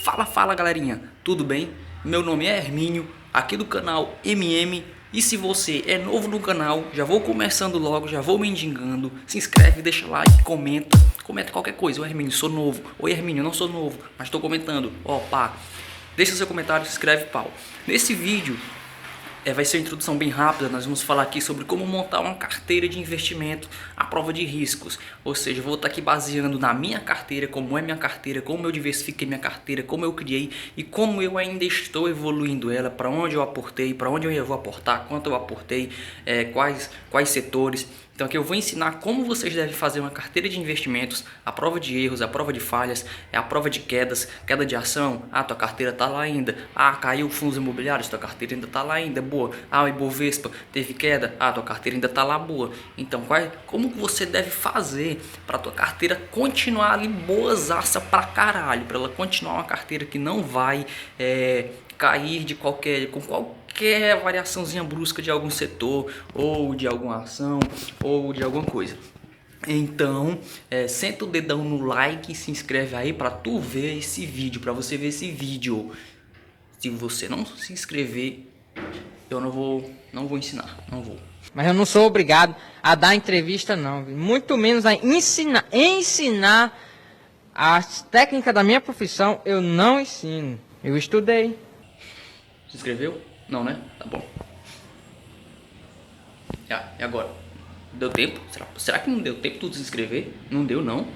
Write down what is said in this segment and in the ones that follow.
Fala galerinha, tudo bem? Meu nome é Hermínio, aqui do canal MM. E se você é novo no canal, já vou começando logo, já vou mendigando. Se inscreve, deixa like, comenta qualquer coisa. Oi Hermínio, sou novo. Oi Hermínio, não sou novo, mas estou comentando. Ó, pá, deixa seu comentário, se inscreve, pau. Nesse vídeo vai ser uma introdução bem rápida. Nós vamos falar aqui sobre como montar uma carteira de investimento à prova de riscos. Ou seja, eu vou estar aqui baseando na minha carteira, como é minha carteira, como eu diversifiquei minha carteira, como eu criei e como eu ainda estou evoluindo ela, para onde eu aportei, para onde eu vou aportar, quanto eu aportei, quais setores. Então aqui eu vou ensinar como vocês devem fazer uma carteira de investimentos, a prova de erros, a prova de falhas, a prova de quedas, queda de ação, tua carteira tá lá ainda, caiu fundos imobiliários, tua carteira ainda tá lá ainda, boa, o Ibovespa teve queda, tua carteira ainda tá lá, boa. Então como que você deve fazer para tua carteira continuar ali boazaça pra caralho, para ela continuar uma carteira que não vai cair com qualquer variaçãozinha brusca de algum setor, ou de alguma ação, ou de alguma coisa. Então, senta o dedão no like e se inscreve aí para tu ver esse vídeo, para você ver esse vídeo. Se você não se inscrever, eu não vou ensinar, não vou. Mas eu não sou obrigado a dar entrevista não, muito menos a ensinar as técnicas da minha profissão. Eu não ensino, eu estudei. Se inscreveu? Não, né? Tá bom. E agora? Deu tempo? Será que não deu tempo de tu se inscrever? Não deu, não?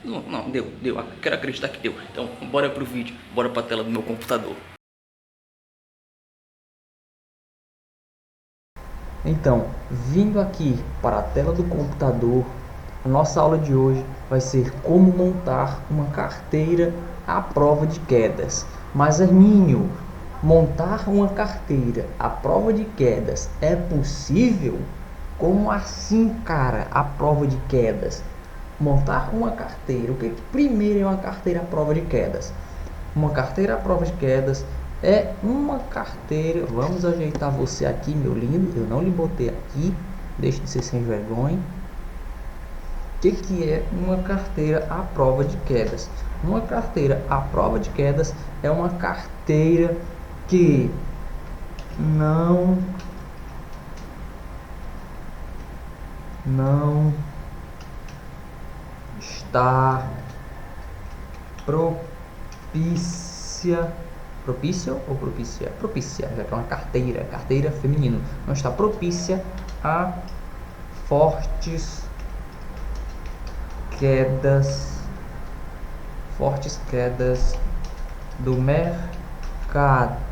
Não, deu. Quero acreditar que deu. Então, bora pro vídeo. Bora pra tela do meu computador. Então, vindo aqui para a tela do computador, a nossa aula de hoje vai ser como montar uma carteira à prova de quedas. Mas Hermínio, montar uma carteira à prova de quedas é possível? Como assim, cara, à prova de quedas? Montar uma carteira, o que primeiro é uma carteira à prova de quedas? Uma carteira à prova de quedas é uma carteira, vamos ajeitar você aqui, meu lindo, eu não lhe botei aqui, deixe de ser sem vergonha. O que é uma carteira à prova de quedas? Uma carteira à prova de quedas é uma carteira que não está propícia ou propícia? Propícia, já que é uma carteira feminino, não está propícia a fortes quedas do mercado.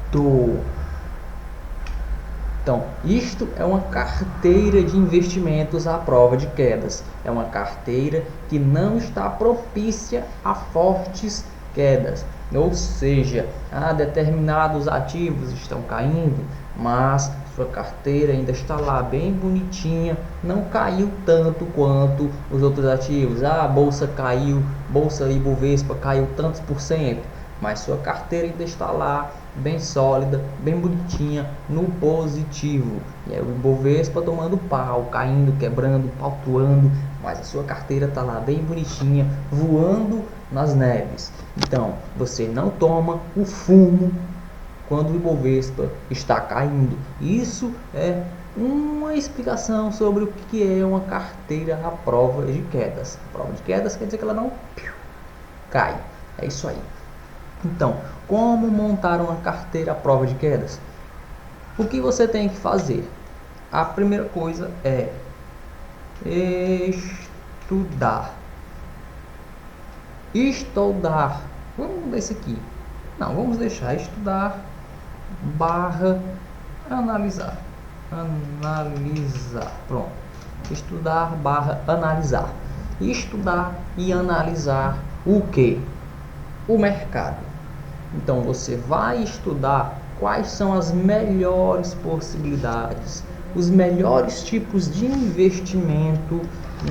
Então, isto é uma carteira de investimentos à prova de quedas. É uma carteira que não está propícia a fortes quedas. Ou seja, determinados ativos estão caindo, mas sua carteira ainda está lá bem bonitinha, não caiu tanto quanto os outros ativos. A bolsa caiu, bolsa Ibovespa caiu tantos por cento, mas sua carteira ainda está lá bem sólida, bem bonitinha, no positivo. E aí o Ibovespa tomando pau, caindo, quebrando, pautuando, mas a sua carteira está lá bem bonitinha, voando nas neves. Então, você não toma o fumo quando o Ibovespa está caindo. Isso é uma explicação sobre o que é uma carteira à prova de quedas. A prova de quedas quer dizer que ela não cai. É isso aí. Então, como montar uma carteira à prova de quedas? O que você tem que fazer? A primeira coisa é estudar. Vamos mudar isso aqui. Não, vamos deixar estudar barra analisar. Pronto. Estudar barra analisar. Estudar e analisar o que? O mercado. Então você vai estudar quais são as melhores possibilidades, os melhores tipos de investimento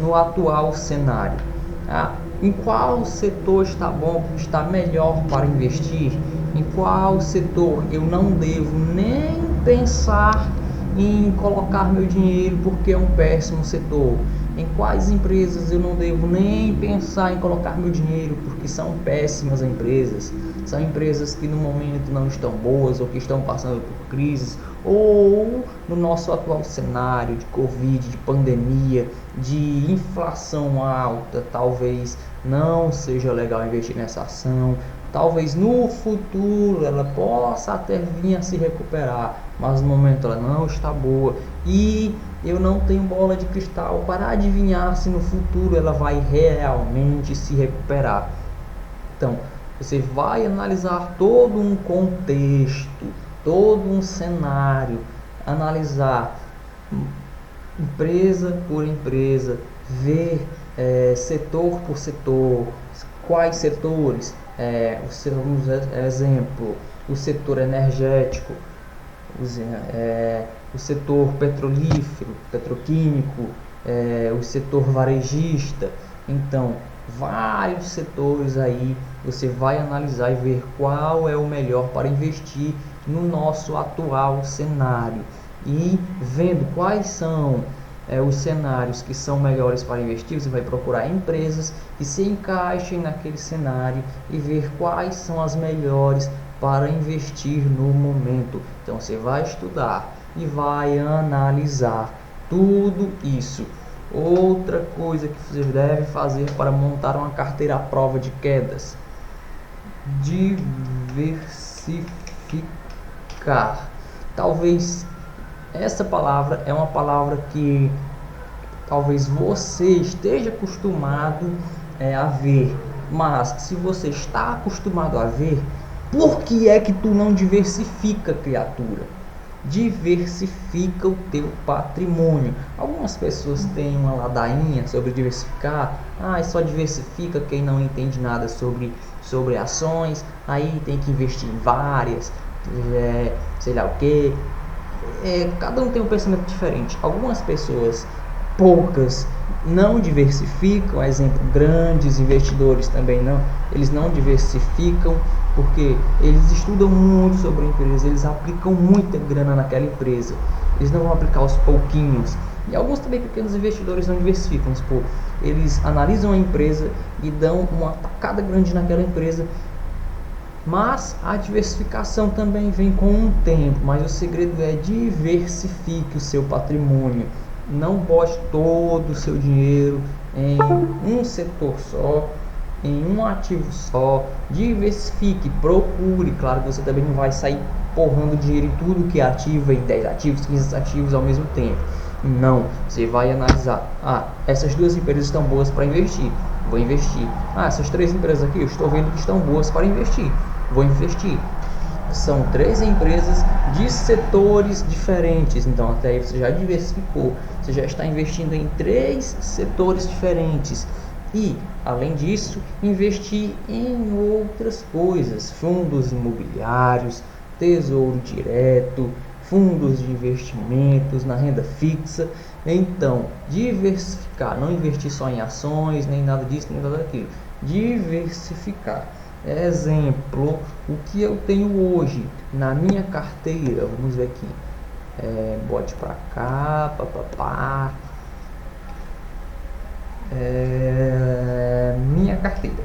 no atual cenário. Em qual setor está melhor para investir? Em qual setor eu não devo nem pensar em colocar meu dinheiro porque é um péssimo setor? em quais empresas eu não devo nem pensar em colocar meu dinheiro, porque são péssimas empresas, são empresas que no momento não estão boas ou que estão passando por crises, ou no nosso atual cenário de Covid, de pandemia, de inflação alta, talvez não seja legal investir nessa ação. Talvez no futuro ela possa até vir a se recuperar, mas no momento ela não está boa e eu não tenho bola de cristal para adivinhar se no futuro ela vai realmente se recuperar. Então, você vai analisar todo um contexto, todo um cenário, analisar empresa por empresa, ver setor por setor, quais setores. Vamos exemplo, o setor energético, o setor petrolífero, petroquímico, o setor varejista. Então, vários setores aí você vai analisar e ver qual é o melhor para investir no nosso atual cenário, e vendo quais são os cenários que são melhores para investir, você vai procurar empresas que se encaixem naquele cenário e ver quais são as melhores para investir no momento. Então você vai estudar e vai analisar tudo isso. Outra coisa que você deve fazer para montar uma carteira à prova de quedas: diversificar. Talvez essa palavra é uma palavra que talvez você esteja acostumado a ver, mas se você está acostumado a ver, por que é que tu não diversifica, criatura? Diversifica o teu patrimônio. Algumas pessoas têm uma ladainha sobre diversificar. Só diversifica quem não entende nada sobre ações, aí tem que investir em várias, sei lá o que. Cada um tem um pensamento diferente. Algumas pessoas, poucas, não diversificam. Exemplo, grandes investidores também não. Eles não diversificam porque eles estudam muito sobre a empresa, eles aplicam muita grana naquela empresa, eles não vão aplicar aos pouquinhos. E alguns também pequenos investidores não diversificam, eles analisam a empresa e dão uma tacada grande naquela empresa. Mas a diversificação também vem com um tempo, mas o segredo é diversifique o seu patrimônio. Não bote todo o seu dinheiro em um setor só, em um ativo só. Diversifique, procure. Claro que você também não vai sair porrando dinheiro em tudo que é ativo, em 10 ativos, 15 ativos ao mesmo tempo. Não, você vai analisar: essas duas empresas estão boas para investir, vou investir. Essas três empresas aqui eu estou vendo que estão boas para investir, vou investir. São 3 empresas de setores diferentes, então até aí você já diversificou, você já está investindo em 3 setores diferentes. E, além disso, investir em outras coisas: fundos imobiliários, tesouro direto, fundos de investimentos na renda fixa. Então, diversificar, não investir só em ações, nem nada disso, nem nada daquilo. Diversificar. Exemplo, o que eu tenho hoje na minha carteira, vamos ver aqui. Bote para cá, minha carteira.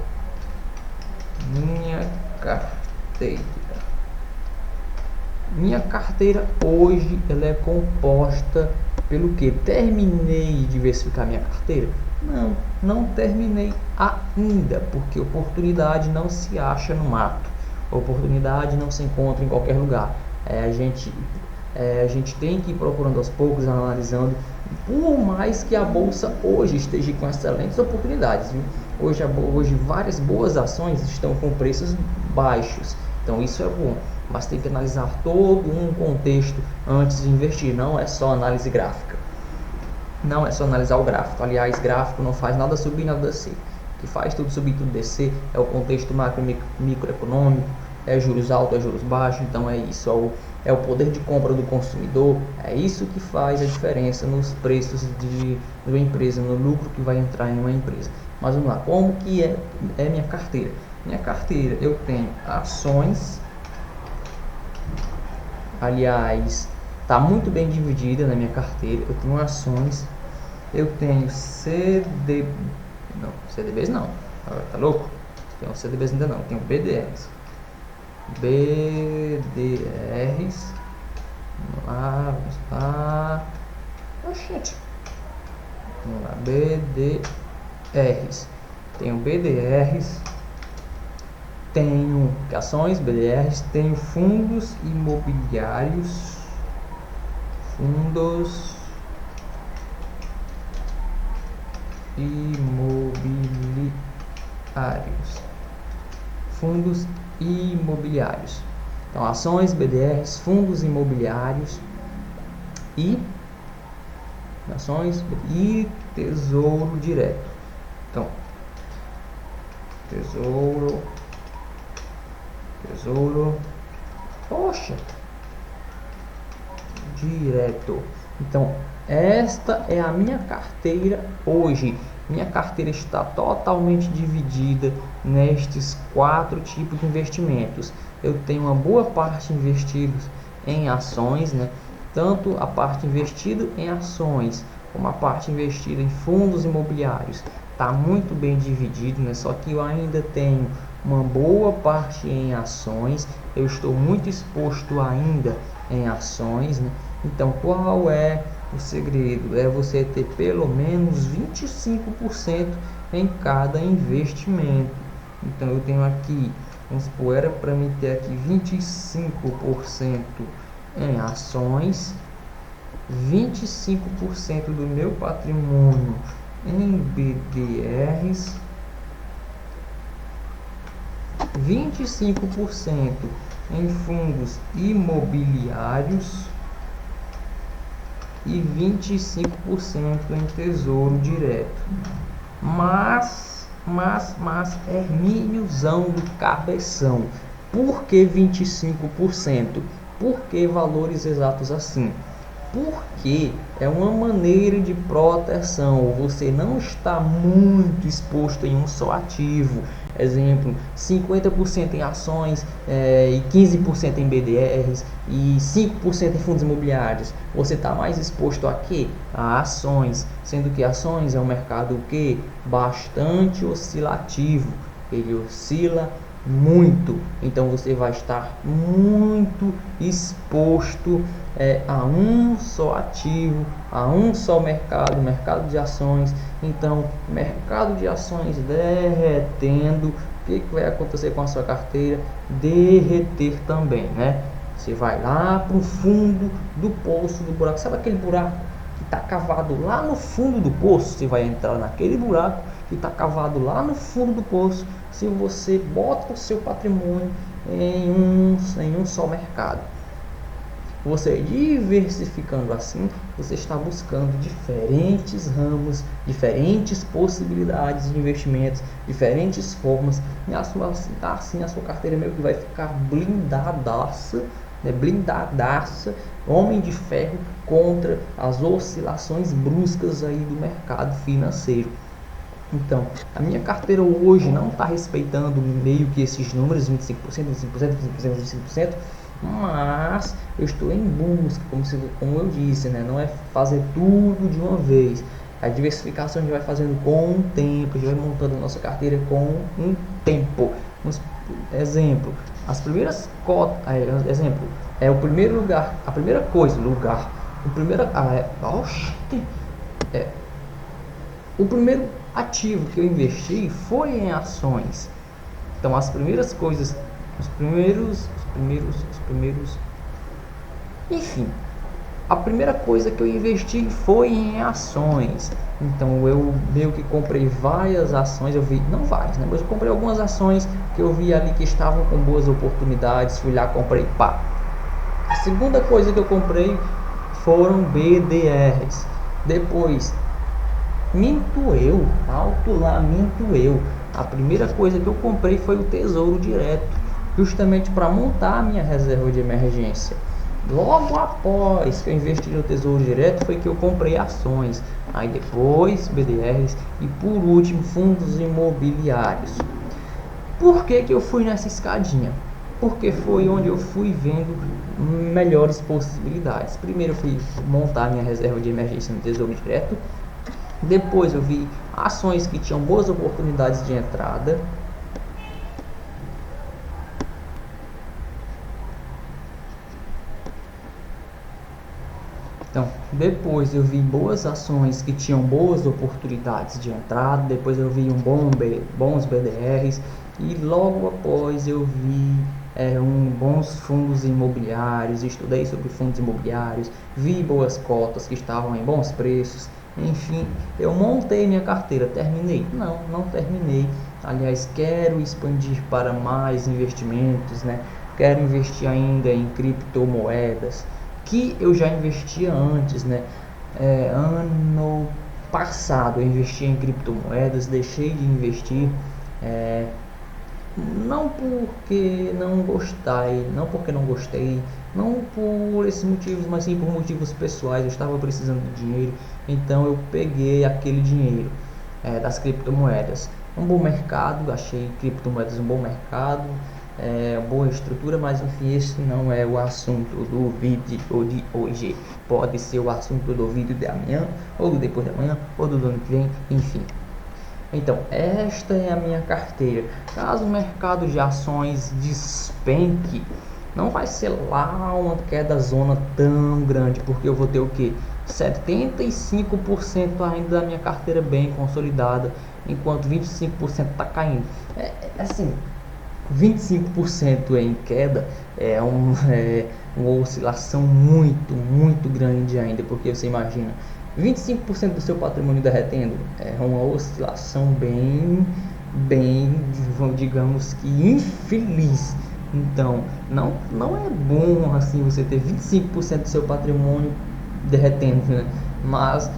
Minha carteira hoje ela é composta pelo que? Terminei de diversificar minha carteira? Não terminei ainda, porque oportunidade não se acha no mato, oportunidade não se encontra em qualquer lugar. A gente tem que ir procurando aos poucos, analisando, por mais que a bolsa hoje esteja com excelentes oportunidades, viu? Hoje várias boas ações estão com preços baixos, então isso é bom, mas tem que analisar todo um contexto antes de investir. Não é só análise gráfica, não é só analisar o gráfico. Aliás, gráfico não faz nada subir, nada descer. O que faz tudo subir, tudo descer é o contexto macro e microeconômico, é juros altos, é juros baixos. Então é isso, é o poder de compra do consumidor. É isso que faz a diferença nos preços de uma empresa, no lucro que vai entrar em uma empresa. Mas vamos lá, como que é minha carteira? Minha carteira, eu tenho ações. Aliás, está muito bem dividida na minha carteira. Eu tenho ações, eu tenho CD... Não, CDBs não. Tá louco? Tem CDBs ainda não. Tenho BDRs. BDRs. Vamos lá. Oxente. Vamos lá. BDRs. Tenho BDRs. Tenho ações, BDRs. Tenho fundos imobiliários. Fundos imobiliários. Fundos imobiliários. Então, ações, BDRs, fundos imobiliários e ações e tesouro direto. Então, tesouro, poxa, direto. Então, esta é a minha carteira hoje. Minha carteira está totalmente dividida nestes 4 tipos de investimentos. Eu tenho uma boa parte investida em ações, né? Tanto a parte investida em ações como a parte investida em fundos imobiliários. Está muito bem dividido, né? Só que eu ainda tenho uma boa parte em ações. Eu estou muito exposto ainda em ações, né? Então, qual é o segredo? É você ter pelo menos 25% em cada investimento. Então, eu tenho aqui, vamos supor, era para mim ter aqui 25% em ações, 25% do meu patrimônio em BDRs, 25% em fundos imobiliários e 25% em tesouro direto. Mas Hermíniozão do cabeção. Por que 25%? Por que valores exatos assim? Porque é uma maneira de proteção. Você não está muito exposto em um só ativo. Exemplo, 50% em ações e 15% em BDRs e 5% em fundos imobiliários. Você está mais exposto a quê? A ações, sendo que ações é um mercado que bastante oscilativo. Ele oscila muito, então você vai estar muito exposto a um só ativo, a um só mercado, mercado de ações. Então, mercado de ações derretendo, o que vai acontecer com a sua carteira? Derreter também, né? Você vai lá para o fundo do poço, do buraco. Sabe aquele buraco que está cavado lá no fundo do poço? Você vai entrar naquele buraco que está cavado lá no fundo do poço. Se você bota o seu patrimônio em um só mercado, você diversificando assim, você está buscando diferentes ramos, diferentes possibilidades de investimentos, diferentes formas, e assim a sua carteira meio que vai ficar blindadaça, né? Blindadaça, homem de ferro contra as oscilações bruscas aí do mercado financeiro. Então, a minha carteira hoje não está respeitando meio que esses números, 25%, 25%, mas eu estou em busca, como eu disse, né? Não é fazer tudo de uma vez. A diversificação a gente vai fazendo com o tempo, a gente vai montando a nossa carteira com um tempo. Exemplo, as primeiras cotas, exemplo, é o primeiro lugar, a primeira coisa, o primeiro ativo que eu investi foi em ações. Então as primeiras coisas, enfim, a primeira coisa que eu investi foi em ações. Então eu meio que comprei várias ações, não várias, né? Mas eu comprei algumas ações que eu vi ali que estavam com boas oportunidades, fui lá, comprei, pá. A segunda coisa que eu comprei foram BDRs. Depois, minto eu. A primeira coisa que eu comprei foi o tesouro direto, justamente para montar a minha reserva de emergência. Logo após que eu investi no tesouro direto foi que eu comprei ações, aí depois BDRs e por último fundos imobiliários. Por que eu fui nessa escadinha? Porque foi onde eu fui vendo melhores possibilidades. Primeiro eu fui montar minha reserva de emergência no tesouro direto, Depois eu vi ações que tinham boas oportunidades de entrada. Então, depois eu vi boas ações que tinham boas oportunidades de entrada. Depois eu vi bons BDRs. E logo após eu vi bons fundos imobiliários. Estudei sobre fundos imobiliários. Vi boas cotas que estavam em bons preços. Enfim, eu montei minha carteira. Terminei? Não terminei. Aliás, quero expandir para mais investimentos, né? Quero investir ainda em criptomoedas, que eu já investia antes, né? Ano passado eu investi em criptomoedas, deixei de investir, não porque não gostei, não por esses motivos, mas sim por motivos pessoais. Eu estava precisando de dinheiro, então eu peguei aquele dinheiro das criptomoedas. Um bom mercado, achei criptomoedas um bom mercado, boa estrutura, mas enfim, esse não é o assunto do vídeo de hoje. Pode ser o assunto do vídeo de amanhã, ou do depois de amanhã, ou do ano que vem, enfim. Então, esta é a minha carteira. Caso o mercado de ações despenque, não vai ser lá uma queda zona tão grande, porque eu vou ter o que? 75% ainda da minha carteira bem consolidada, enquanto 25% está caindo. Assim, 25% em queda é uma oscilação muito grande ainda, porque você imagina 25% do seu patrimônio derretendo, é uma oscilação bem, digamos que infeliz. Então, não é bom assim você ter 25% do seu patrimônio derretendo, né? Mas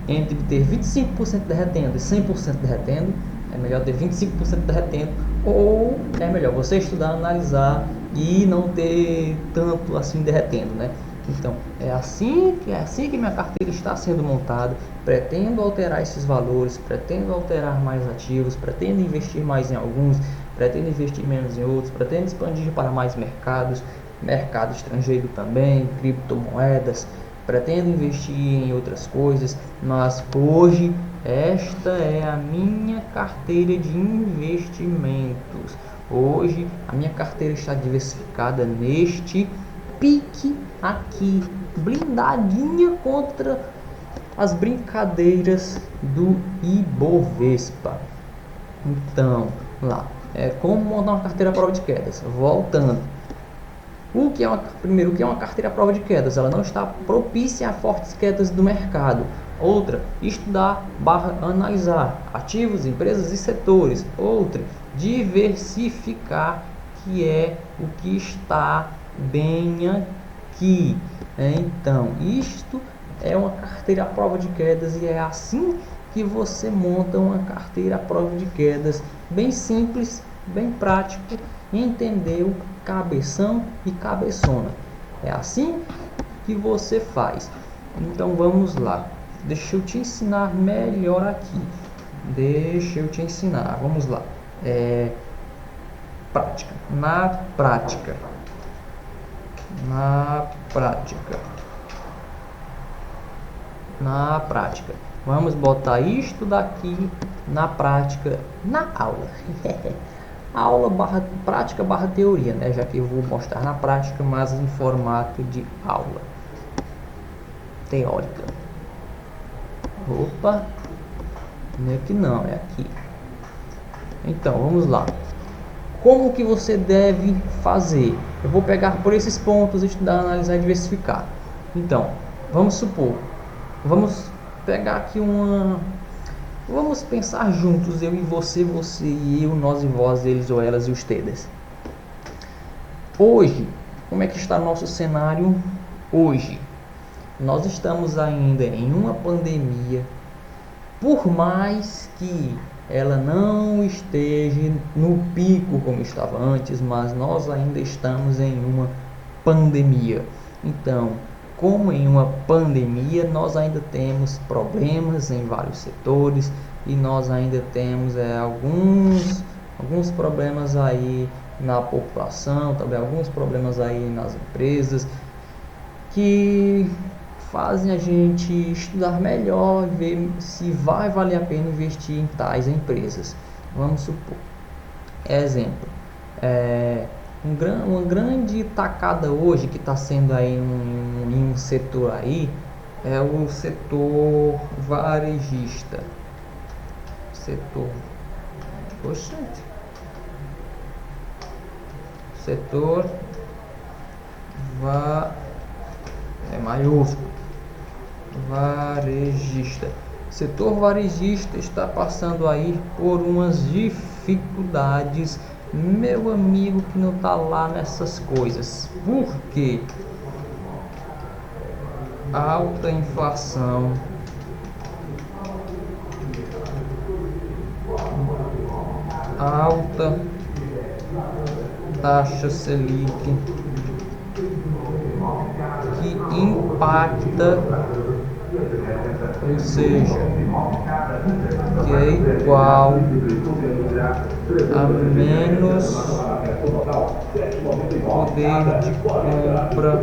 entre ter 25% derretendo e 100% derretendo, é melhor ter 25% derretendo, ou é melhor você estudar, analisar e não ter tanto assim derretendo, né? Então, é assim que minha carteira está sendo montada. Pretendo alterar esses valores, pretendo alterar mais ativos, pretendo investir mais em alguns, pretendo investir menos em outros, pretendo expandir para mais mercados, mercado estrangeiro também, criptomoedas, pretendo investir em outras coisas, mas hoje esta é a minha carteira de investimentos. Hoje a minha carteira está diversificada neste pique aqui, blindadinha contra as brincadeiras do Ibovespa. Então, como montar uma carteira à prova de quedas? Voltando. O que é uma carteira à prova de quedas? Ela não está propícia a fortes quedas do mercado. Outra, estudar / analisar ativos, empresas e setores. Outra, diversificar, que é o que está bem aqui. Então, isto é uma carteira à prova de quedas, e é assim que você monta uma carteira à prova de quedas, bem simples, bem prático, entendeu? Cabeção e cabeçona. É assim que você faz. Então vamos lá. Deixa eu te ensinar melhor aqui. Vamos lá. Prática. Na prática. Vamos botar isto daqui na prática, na aula. Aula prática / teoria, né? Já que eu vou mostrar na prática, mas em formato de aula teórica. Opa, não é aqui não, é aqui. Então, vamos lá. Como que você deve fazer? Eu vou pegar por esses pontos, estudar, analisar e diversificar. Então, vamos pegar aqui vamos pensar juntos, eu e você e eu, nós e vós, eles ou elas e ustedes. Hoje, como é que está nosso cenário hoje? Nós estamos ainda em uma pandemia, por mais que ela não esteja no pico como estava antes, mas nós ainda estamos em uma pandemia. Então, como em uma pandemia, nós ainda temos problemas em vários setores, e nós ainda temos alguns problemas aí na população, também alguns problemas aí nas empresas, que fazem a gente estudar melhor e ver se vai valer a pena investir em tais empresas. Vamos supor, exemplo, uma grande tacada hoje que está sendo aí em um setor aí é o setor varejista. Setor maiúsculo, varejista. Setor varejista está passando aí por umas dificuldades, meu amigo, que não tá lá nessas coisas. Por quê? Alta inflação, alta taxa Selic, que impacta, ou seja, que é igual a menos poder de compra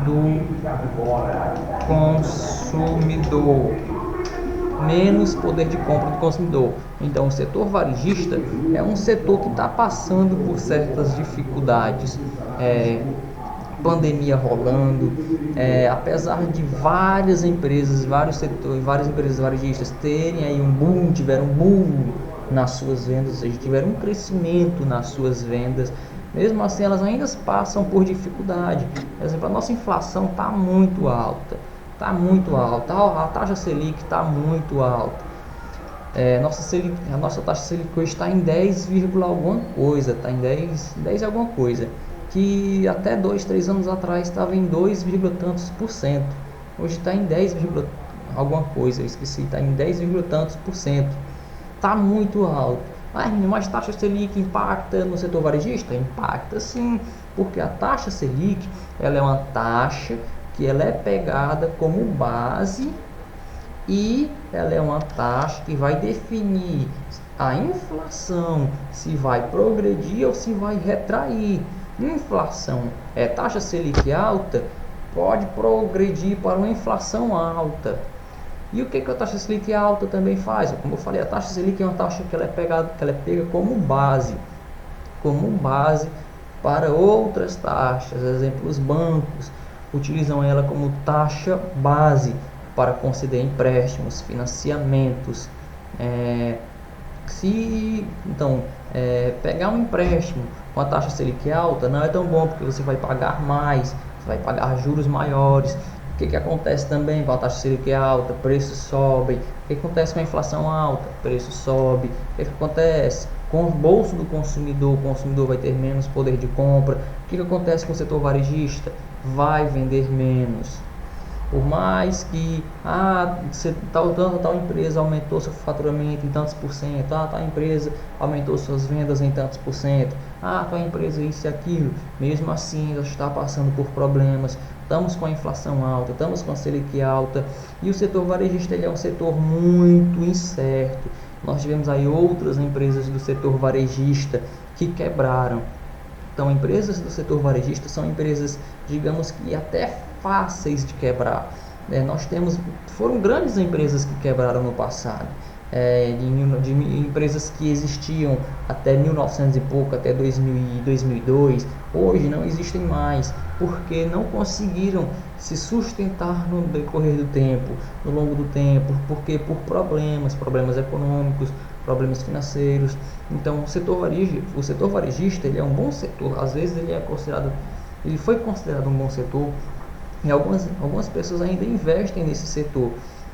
do consumidor. Menos poder de compra do consumidor. Então, o setor varejista é um setor que está passando por certas dificuldades. Pandemia rolando, apesar de várias empresas, vários setores, várias empresas varejistas terem aí tiveram um boom nas suas vendas, ou seja, tiveram um crescimento nas suas vendas, mesmo assim elas ainda passam por dificuldade. Por exemplo, a nossa inflação está muito alta, a taxa Selic está muito alta. A nossa taxa Selic hoje está em 10, alguma coisa, está em 10 alguma coisa, que até 2-3 anos atrás estava em 2, tantos por cento. Hoje está em 10, alguma coisa, eu esqueci, está em 10, tantos por cento. Está muito alto. Mas taxa Selic impacta no setor varejista? Impacta sim, porque a taxa Selic ela é uma taxa que ela é pegada como base e ela é uma taxa que vai definir a inflação, se vai progredir ou se vai retrair. Inflação taxa Selic alta, pode progredir para uma inflação alta. E o que a taxa Selic alta também faz? Como eu falei, a taxa Selic é uma taxa que ela é pega como base para outras taxas. Exemplo, os bancos utilizam ela como taxa base para conceder empréstimos, financiamentos. Pegar um empréstimo com a taxa Selic alta não é tão bom, porque você vai pagar mais, você vai pagar juros maiores. O que acontece também com a taxa Selic alta? Preços sobem. O que acontece com a inflação alta? Preço sobe. O que acontece com o bolso do consumidor? O consumidor vai ter menos poder de compra. O que acontece com o setor varejista? Vai vender menos. Por mais que tal empresa aumentou seu faturamento em tantos por cento, tal empresa aumentou suas vendas em tantos por cento, tal empresa isso e aquilo, mesmo assim ela está passando por problemas. Estamos com a inflação alta, estamos com a Selic alta, e o setor varejista ele é um setor muito incerto. Nós tivemos aí outras empresas do setor varejista que quebraram. Então, empresas do setor varejista são empresas, digamos que até fáceis de quebrar. Foram grandes empresas que quebraram no passado, de empresas que existiam até 1900 e pouco, até 2002, hoje não existem mais, porque não conseguiram se sustentar no decorrer do tempo, no longo do tempo, porque por problemas econômicos, problemas financeiros. Então, o setor varejista ele é um bom setor. Às vezes ele foi considerado um bom setor, e algumas pessoas ainda investem nesse setor,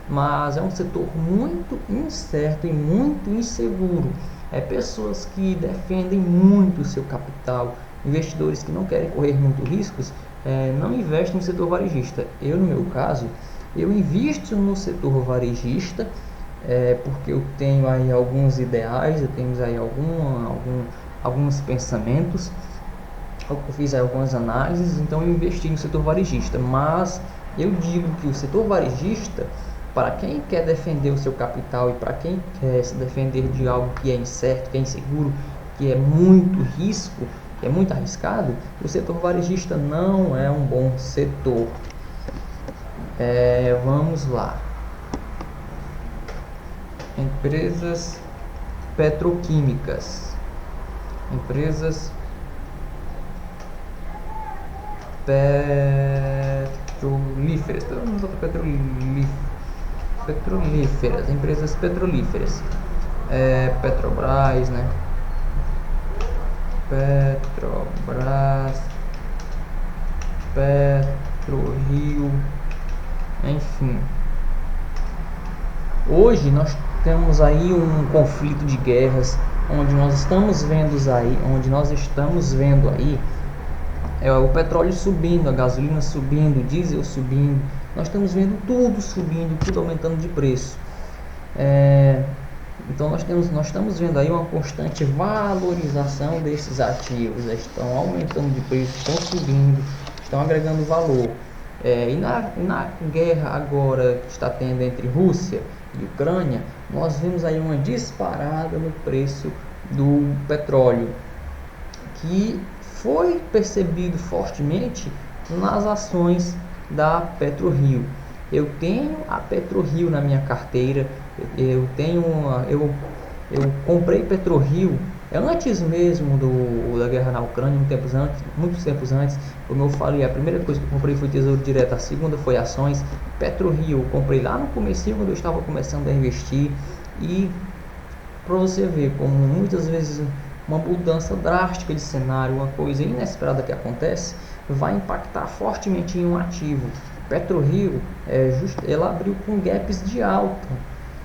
mas é um setor muito incerto e muito inseguro. Pessoas que defendem muito o seu capital, investidores que não querem correr muitos riscos, não investem no setor varejista. Eu, no meu caso, eu invisto no setor varejista, porque eu tenho aí alguns ideais, eu tenho aí alguns pensamentos, eu fiz aí algumas análises, então eu investi no setor varejista. Mas eu digo que o setor varejista, para quem quer defender o seu capital e para quem quer se defender de algo que é incerto, que é inseguro, que é muito risco, que é muito arriscado, o setor varejista não é um bom setor. Vamos lá. Empresas petroquímicas. Empresas petrolíferas. Petrolíferas. Empresas petrolíferas. Petrobras, né? Petrobras, PetroRio, enfim. Hoje nós temos aí um conflito de guerras, onde nós estamos vendo aí o petróleo subindo, a gasolina subindo, o diesel subindo. Nós estamos vendo tudo subindo, tudo aumentando de preço. Então nós estamos vendo aí uma constante valorização desses ativos. Eles estão aumentando de preço, estão subindo, estão agregando valor. E na guerra agora que está tendo entre Rússia e Ucrânia, nós vimos aí uma disparada no preço do petróleo, que foi percebido fortemente nas ações da PetroRio. Eu tenho a PetroRio na minha carteira. Eu comprei PetroRio antes mesmo da guerra na Ucrânia, muitos tempos antes. Como eu falei, a primeira coisa que eu comprei foi Tesouro Direto, a segunda foi ações. PetroRio eu comprei lá no comecinho, quando eu estava começando a investir. E para você ver como muitas vezes uma mudança drástica de cenário, uma coisa inesperada que acontece, vai impactar fortemente em um ativo. PetroRio, ela abriu com gaps de alta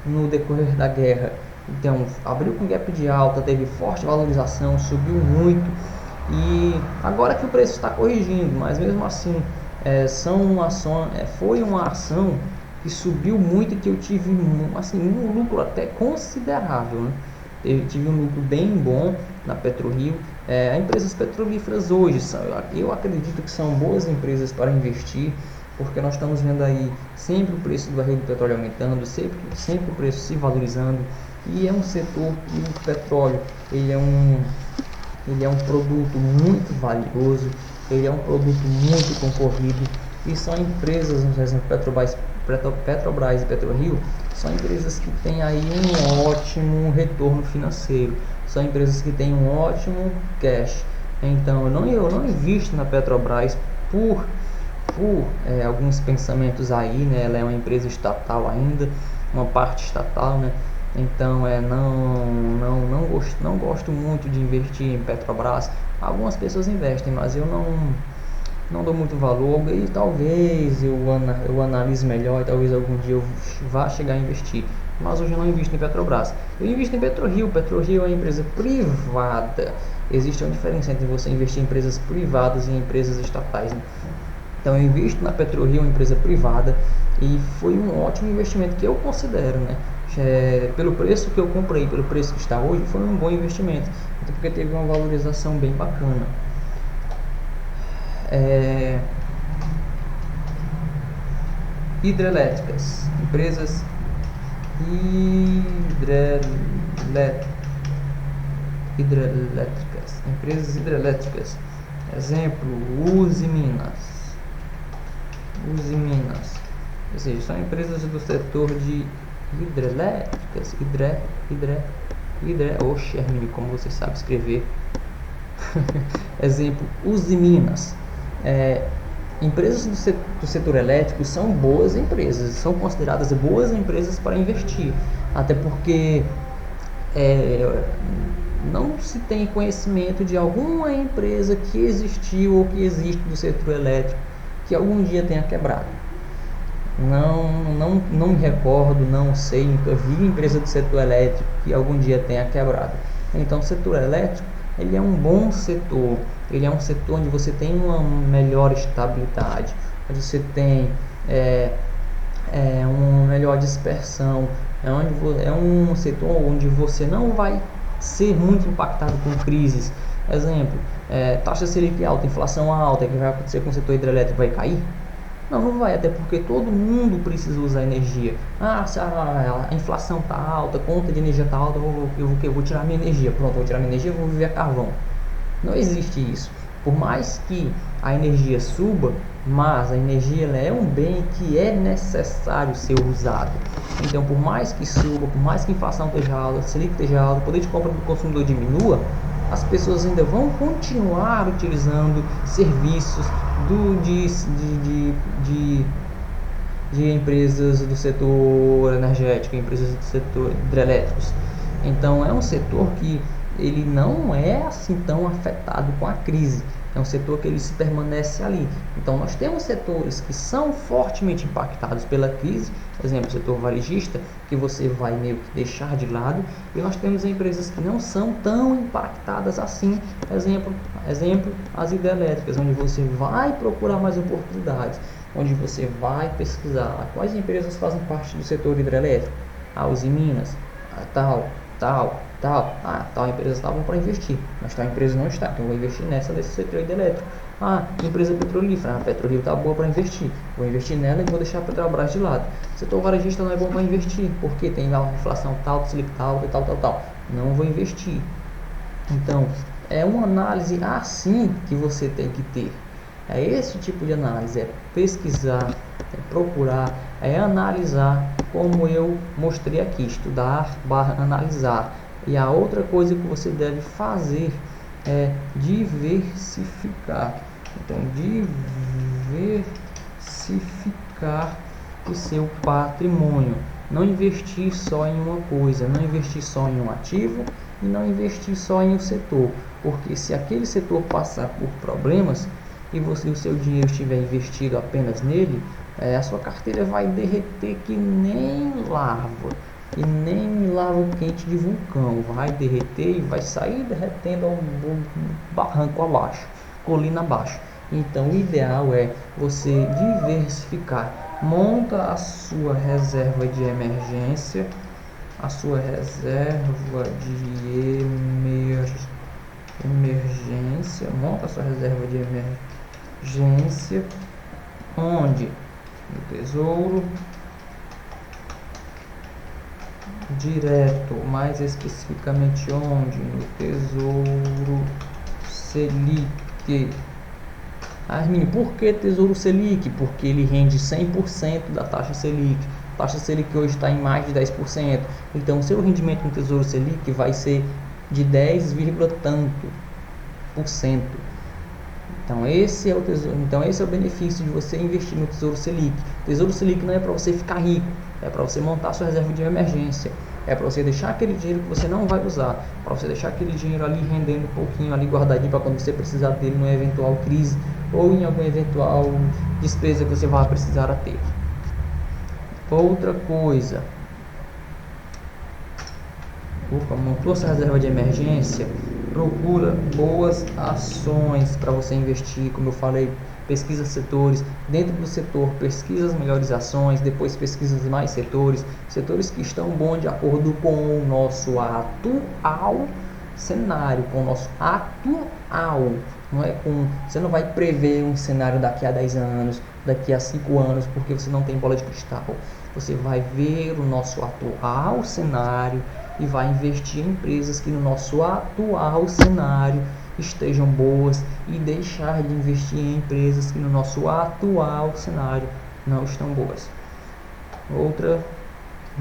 no decorrer da guerra. Então, abriu com gap de alta, teve forte valorização, subiu muito. E agora que o preço está corrigindo, mas mesmo assim, foi uma ação que subiu muito e que eu tive um lucro até considerável, né? Eu tive um lucro bem bom na PetroRio. Empresas petrolíferas hoje, eu acredito que são boas empresas para investir, porque nós estamos vendo aí sempre o preço do barril do petróleo aumentando, sempre o preço se valorizando, e é um setor que o petróleo ele é um produto muito valioso, ele é um produto muito concorrido, e são empresas, por exemplo, Petrobras e PetroRio, são empresas que têm aí um ótimo retorno financeiro, são empresas que têm um ótimo cash. Então eu não invisto na Petrobras por alguns pensamentos aí, né? Ela é uma empresa estatal ainda, uma parte estatal, né? Então não gosto muito de investir em Petrobras. Algumas pessoas investem, mas eu não dou muito valor, e talvez eu analise melhor e talvez algum dia eu vá chegar a investir. Mas hoje eu não invisto em Petrobras. Eu invisto em PetroRio. PetroRio é uma empresa privada. Existe uma diferença entre você investir em empresas privadas e em empresas estatais, né? Então eu invisto na PetroRio, uma empresa privada, e foi um ótimo investimento que eu considero, né? Pelo preço que eu comprei, pelo preço que está hoje, foi um bom investimento, até porque teve uma valorização bem bacana. Hidrelétricas, empresas hidrelétricas, exemplo, Usiminas, ou seja, são empresas do setor de hidrelétricas, oxe, Hermínio, como você sabe escrever. Exemplo, Usiminas. Empresas do setor elétrico são boas empresas, são consideradas boas empresas para investir, até porque não se tem conhecimento de alguma empresa que existiu ou que existe do setor elétrico que algum dia tenha quebrado. Não me recordo, não sei, nunca vi empresa do setor elétrico que algum dia tenha quebrado. Então o setor elétrico ele é um bom setor, ele é um setor onde você tem uma melhor estabilidade, onde você tem uma melhor dispersão, é um setor onde você não vai ser muito impactado com crises. Exemplo, taxa Selic alta, inflação alta, o que vai acontecer com o setor hidrelétrico? Vai cair? Não vai, até porque todo mundo precisa usar energia. Se a inflação está alta, a conta de energia está alta, eu vou tirar minha energia. Pronto, vou tirar minha energia e vou viver a carvão. Não existe isso. Por mais que a energia suba, mas a energia ela é um bem que é necessário ser usado. Então, por mais que suba, por mais que a inflação esteja alta, a Selic esteja alta, o poder de compra do consumidor diminua, as pessoas ainda vão continuar utilizando serviços de empresas do setor energético, empresas do setor hidrelétricos. Então é um setor que ele não é assim tão afetado com a crise. É um setor que ele se permanece ali. Então nós temos setores que são fortemente impactados pela crise, por exemplo, o setor varejista, que você vai meio que deixar de lado, e nós temos empresas que não são tão impactadas assim, exemplo as hidrelétricas, onde você vai procurar mais oportunidades, onde você vai pesquisar quais empresas fazem parte do setor hidrelétrico. Uzi Minas, tal empresa está bom para investir, mas tal empresa não está, então eu vou investir nessa desse setor hidrelétrico. Empresa petrolífera, a Petrolífera está boa para investir, vou investir nela e vou deixar a Petrobras de lado. Setor varejista não é bom para investir, porque tem lá uma inflação tal, Selic tal, não vou investir. Então, é uma análise assim que você tem que ter. É esse tipo de análise, é pesquisar, é procurar, é analisar, como eu mostrei aqui, estudar/analisar. E a outra coisa que você deve fazer é diversificar. Então, diversificar o seu patrimônio. Não investir só em uma coisa, não investir só em um ativo e não investir só em um setor. Porque se aquele setor passar por problemas e o seu dinheiro estiver investido apenas nele, a sua carteira vai derreter que nem lava quente de vulcão, vai derreter e vai sair derretendo ao barranco abaixo, colina abaixo. Então o ideal é você diversificar, monta a sua reserva de emergência, monta a sua reserva de emergência, onde? No Tesouro Direto, mais especificamente onde? No Tesouro Selic. Arminio, por que Tesouro Selic? Porque ele rende 100% da taxa Selic. A taxa Selic hoje está em mais de 10%. Então, o seu rendimento no Tesouro Selic vai ser de 10, tanto por cento. Então esse é o benefício de você investir no Tesouro Selic. Tesouro Selic não é para você ficar rico, é para você montar sua reserva de emergência, é para você deixar aquele dinheiro que você não vai usar, para você deixar aquele dinheiro ali rendendo um pouquinho ali guardadinho para quando você precisar dele numa eventual crise ou em alguma eventual despesa que você vai precisar ter. Outra coisa, montou sua reserva de emergência, procura boas ações para você investir. Como eu falei, pesquisa setores, dentro do setor pesquisa as melhores ações, depois pesquisa os mais setores que estão bons de acordo com o nosso atual cenário, com o nosso atual. Você não vai prever um cenário daqui a 10 anos, daqui a 5 anos, porque você não tem bola de cristal. Você vai ver o nosso atual cenário e vai investir em empresas que no nosso atual cenário estejam boas e deixar de investir em empresas que no nosso atual cenário não estão boas. Outra,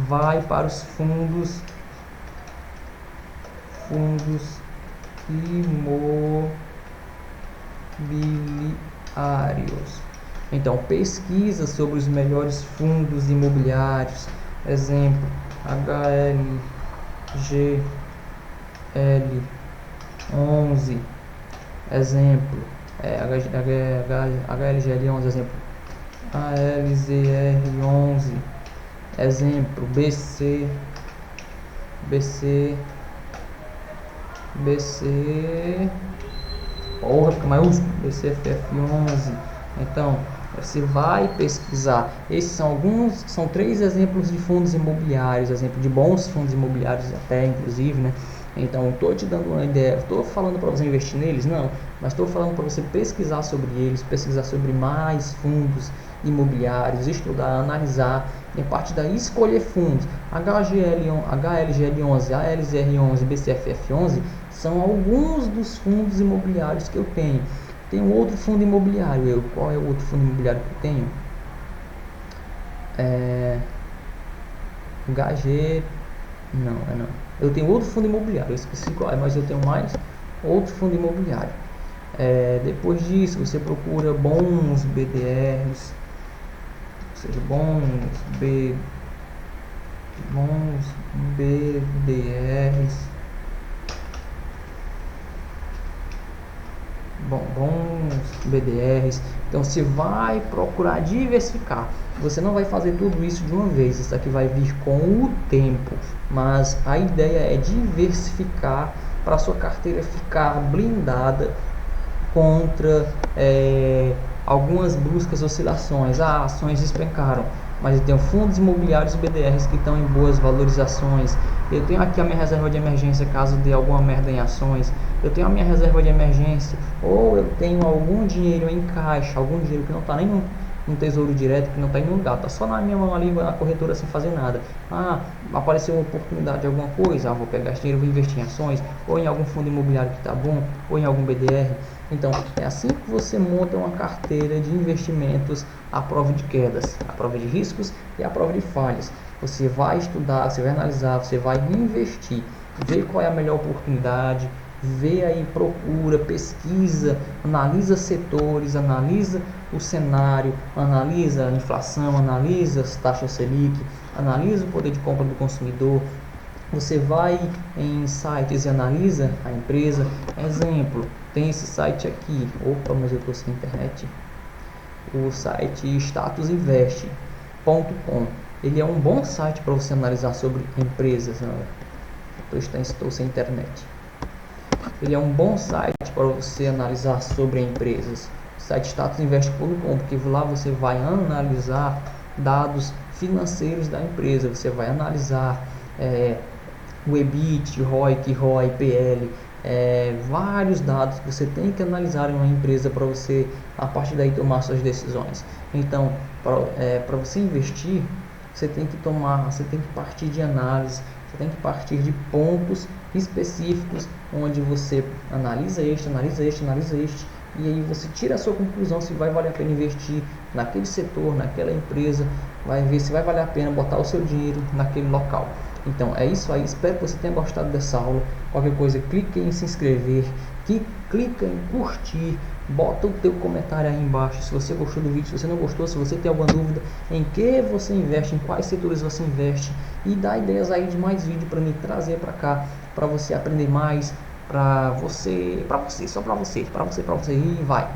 vai para os fundos imobiliários. Então, pesquisa sobre os melhores fundos imobiliários. Exemplo, HLGL11, exemplo, HLGL11, exemplo, ALZR11, exemplo, BC, fica maiúsculo, BCFF11. Então, você vai pesquisar. Esses são 3 exemplos de fundos imobiliários, exemplo de bons fundos imobiliários até, inclusive, né? Então, estou te dando uma ideia, estou falando para você investir neles? Não, mas estou falando para você pesquisar sobre eles, pesquisar sobre mais fundos imobiliários, estudar, analisar, e a partir daí escolher fundos. HLGL11, ALZR11, BCFF11 são alguns dos fundos imobiliários que eu tenho. Tem um outro fundo imobiliário. Qual é o outro fundo imobiliário que eu tenho? HG. Não. Eu tenho outro fundo imobiliário. Eu esqueci qual é, mas eu tenho mais outro fundo imobiliário. Depois disso, você procura bons BDRs, ou seja, bons BDRs. Bons BDRs. Então você vai procurar diversificar. Você não vai fazer tudo isso de uma vez, isso aqui vai vir com o tempo, mas a ideia é diversificar para sua carteira ficar blindada contra algumas bruscas oscilações. Ações despencaram, mas eu tenho fundos imobiliários e BDRs que estão em boas valorizações. Eu tenho aqui a minha reserva de emergência caso dê alguma merda em ações. Eu tenho a minha reserva de emergência, ou eu tenho algum dinheiro em caixa, algum dinheiro que não está nem no tesouro direto, que não está em nenhum lugar, está só na minha mão ali na corretora sem fazer nada. Apareceu uma oportunidade de alguma coisa, vou pegar esse dinheiro e vou investir em ações, ou em algum fundo imobiliário que está bom, ou em algum BDR. Então é assim que você monta uma carteira de investimentos à prova de quedas, à prova de riscos e à prova de falhas. Você vai estudar, você vai analisar, você vai investir, ver qual é a melhor oportunidade, vê aí, procura, pesquisa, analisa setores, analisa o cenário, analisa a inflação, analisa as taxas Selic, analisa o poder de compra do consumidor. Você vai em sites e analisa a empresa. Exemplo, tem esse site aqui, mas eu estou sem internet, o site statusinvest.com. Ele é um bom site para você analisar sobre empresas. Estou sem internet. Ele é um bom site para você analisar sobre empresas. O site statusinvest.com, porque lá você vai analisar dados financeiros da empresa. Você vai analisar o EBIT, ROIC, ROI, PL, vários dados que você tem que analisar em uma empresa para você, a partir daí, tomar suas decisões. Então, para você investir, você tem que partir de análise. Você tem que partir de pontos específicos, onde você analisa este, e aí você tira a sua conclusão se vai valer a pena investir naquele setor, naquela empresa, vai ver se vai valer a pena botar o seu dinheiro naquele local. Então é isso aí, espero que você tenha gostado dessa aula. Qualquer coisa, clique em se inscrever, clica em curtir, bota o teu comentário aí embaixo se você gostou do vídeo, se você não gostou, se você tem alguma dúvida em que você investe, em quais setores você investe, e dá ideias aí de mais vídeo para me trazer para cá, para você aprender mais, só para você, e vai.